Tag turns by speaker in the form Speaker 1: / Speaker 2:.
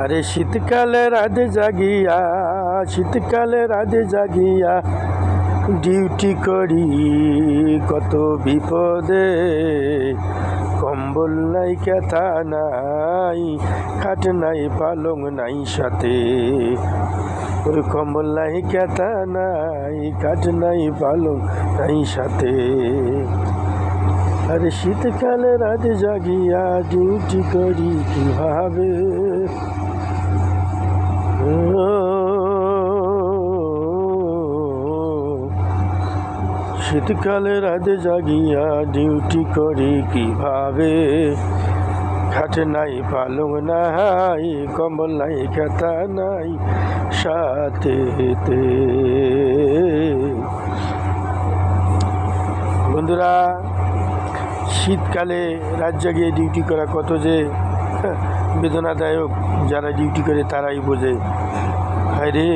Speaker 1: আরে শীতকালে রাতে জাগিয়া, শীতকালে রাতে জাগিয়া ডিউটি করি কত বিপদে। কম্বল নাই, ক্যাথা নাই, খাট নাই, পালং নাই সাথে। ওই কম্বল নাই, ক্যাথা নাই, খাট নাই, পালং নাই সাথে। আরে শীতকালে রাতে জাগিয়া ডিউটি করি কিভাবে। শীতকালে রাতে জাগিয়া ডিউটি করি কিভাবে। খাট নাই, পালং নাই, কম্বল নাই, খাতা নাই সাথেতে। বন্ধুরা, শীতকালে রাত জাগিয়ে ডিউটি করা কত যে বেদনাদায়ক, যারা ডিউটি করে তারাই বোঝে। হায় রে,